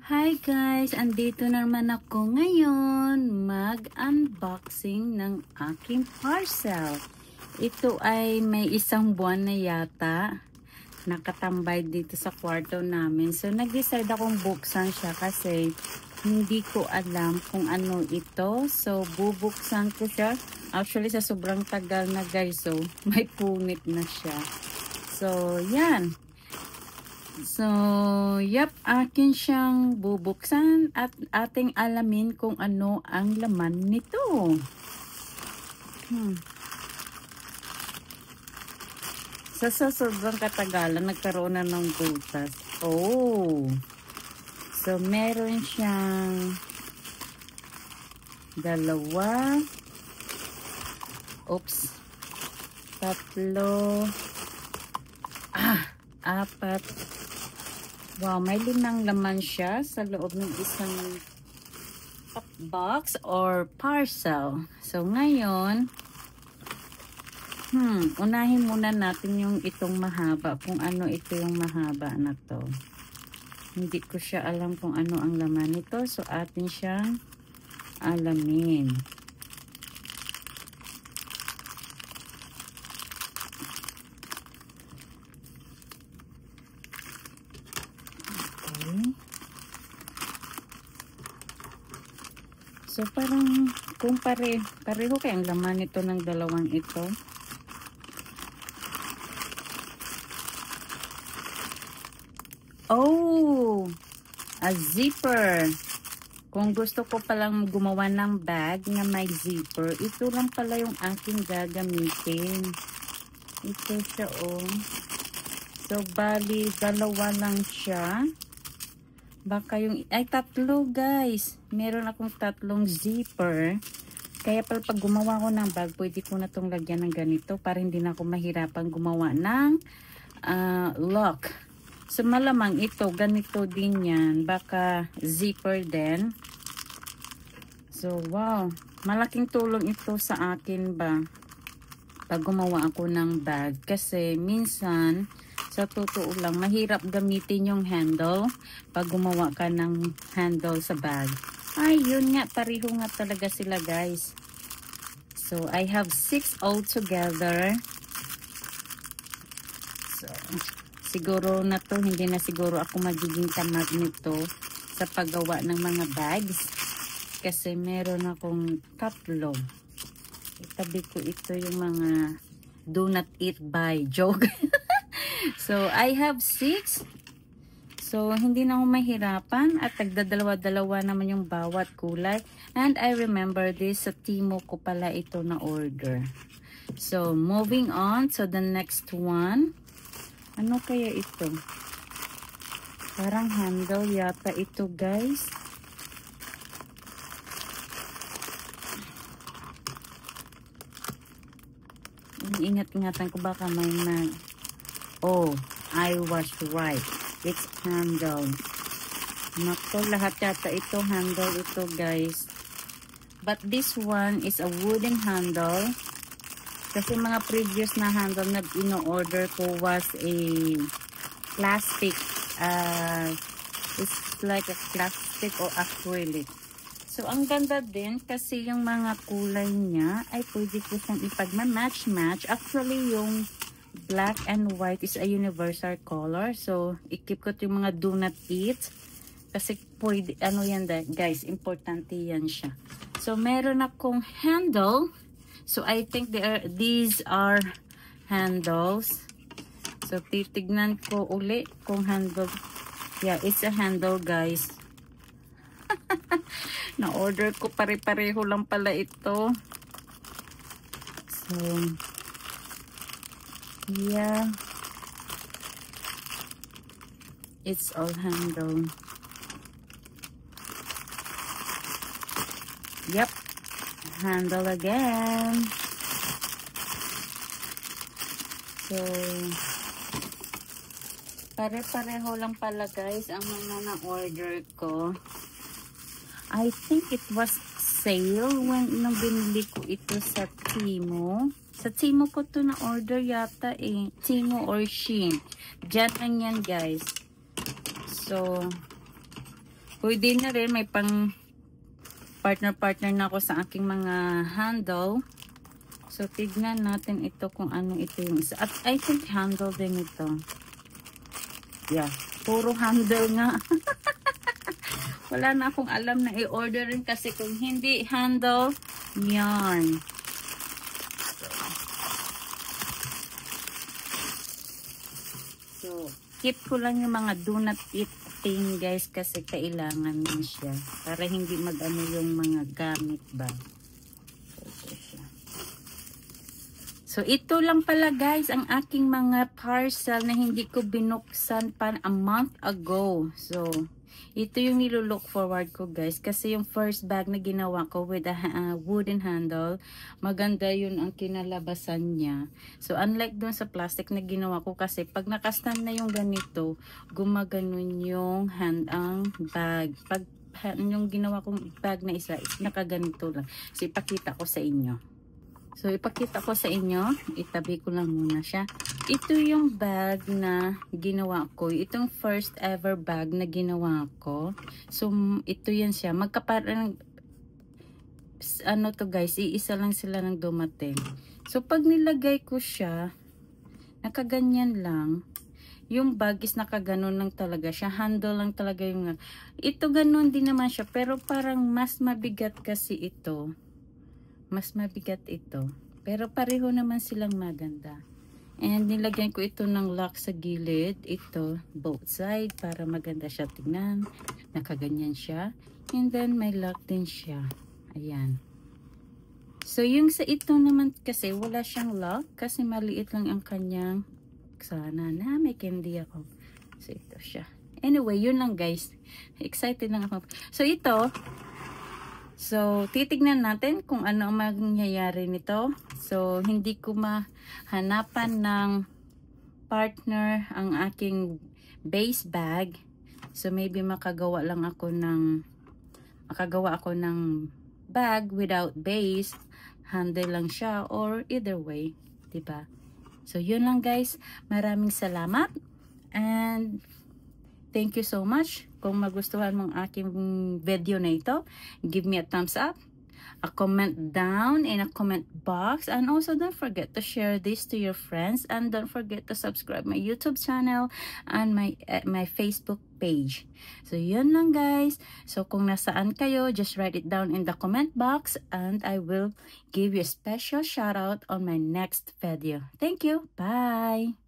Hi guys! Andito naman ako ngayon mag-unboxing ng aking parcel. Ito ay may isang buwan na yata nakatambay dito sa kwarto namin. So nag-decide akong buksan siya kasi hindi ko alam kung ano ito. So bubuksan ko siya. Actually sa sobrang tagal na guys, so may punit na siya. So yan. So, yep, akin siyang bubuksan at ating alamin kung ano ang laman nito. Sa sobrang katagalan, nagkaroon na ng butas. Oh! So, meron siyang dalawa. Oops. Tatlo. Apat. Wow, may 5 laman siya sa loob ng isang box or parcel. So, ngayon, unahin muna natin yung itong mahaba. Kung ano ito yung mahaba na to. Hindi ko siya alam kung ano ang laman nito. So, atin siyang alamin. So, parang kung pareho kayang laman nito ng dalawang ito. Oh! A zipper. Kung gusto ko palang gumawa ng bag na may zipper, ito lang pala yung aking gagamitin. Ito siya, oh. So, bali, dalawa lang siya. Baka yung, ay tatlo guys. Meron akong tatlong zipper. Kaya pag gumawa ko ng bag, pwede ko na itong lagyan ng ganito para hindi na ako mahirapan gumawa ng lock. So malamang ito, ganito din yan. Baka zipper din. So wow. Malaking tulong ito sa akin ba pag gumawa ako ng bag. Kasi minsan, sa totoo lang, mahirap gamitin yung handle pag gumawa ka ng handle sa bag. Ay, yun nga, pareho nga talaga sila guys. So, I have 6 altogether. So, siguro na to, hindi na siguro ako magiging tamad nito sa paggawa ng mga bags. Kasi meron akong tatlo. Itabi ko ito yung mga do not eat by joke. So, I have 6. So, hindi na ako mahirapan at tagdadalawa-dalawa naman yung bawat kulay. And I remember this, sa Timo ko pala ito na order. So, moving on to the next one. Ano kaya ito? Parang handle yata ito, guys. Ingat-ingatan ko baka may Oh, I was right. It's handle. Nako, lahat yata ito handle ito guys. But this one is a wooden handle. Kasi mga previous na handle na ino-order ko was a plastic. It's like a plastic or acrylic. So, ang ganda din kasi yung mga kulay niya ay pwede ko siyang ipagma-match-match. Actually, yung black and white is a universal color. So, i-keep ko yung mga do not eat. Kasi pwede, ano yan guys, importante yan siya. So, meron akong handle. So, I think these are handles. So, titignan ko uli kung handle. Yeah, it's a handle guys. Na-order ko pare-pareho lang pala ito. So, yeah. It's all handle. Yep. Handle again. So, pare-pareho lang pala guys ang mga na-order ko. I think it was sale nung binili ko ito sa Timo. Sa Timo ko to na-order yata eh. Timo or Shein. Diyan lang yan guys. So, Pwede na rin, may pang partner na ako sa aking mga handle. So, tignan natin ito kung ano ito yung isa. At I think handle din ito. Yeah, puro handle nga. Wala na akong alam na i-order rin kasi kung hindi handle, yarn. So, keep ko lang yung mga do not eat thing guys kasi kailangan din siya. Para hindi mag-ano yung mga gamit ba. So, ito lang pala guys ang aking mga parcel na hindi ko binuksan pa a month ago. So, ito yung nilulook forward ko guys. Kasi yung first bag na ginawa ko with a wooden handle, maganda yun ang kinalabasan niya. So, unlike dun sa plastic na ginawa ko kasi pag nakastand na yung ganito, gumaganon yung ang bag. Pag yung ginawa kong bag na isa, nakaganito lang. So, ipakita ko sa inyo. So, ipakita ko sa inyo. Itabi ko lang muna siya. Ito yung bag na ginawa ko. Itong first ever bag na ginawa ko. So, ito yan siya. Magkaparang, ano to guys, iisa lang sila ng dumating. So, pag nilagay ko siya, nakaganyan lang. Yung bag is nakaganon lang talaga siya. Handle lang talaga yung, ito ganon din naman siya. Pero parang mas mabigat kasi ito. Mas mabigat ito. Pero pareho naman silang maganda. And nilagyan ko ito ng lock sa gilid. Ito, both side. Para maganda siya tingnan. Nakaganyan siya. And then may lock din siya. Ayan. So yung sa ito naman kasi wala siyang lock. Kasi maliit lang ang kanyang. Sana na may candy ako. So ito siya. Anyway, yun lang guys. Excited lang ako. So ito. So, titignan natin kung ano ang mangyayari nito. So, hindi ko mahanapan ng partner ang aking base bag. So, maybe makagawa ako ng bag without base. Handle lang siya or either way. Diba? So, yun lang guys. Maraming salamat. And thank you so much. Kung magustuhan mong aking video na ito, give me a thumbs up, a comment down in a comment box, and also don't forget to share this to your friends, and don't forget to subscribe my YouTube channel and my Facebook page. So yun lang guys. So kung nasaan kayo, just write it down in the comment box and I will give you a special shout out on my next video. Thank you. Bye.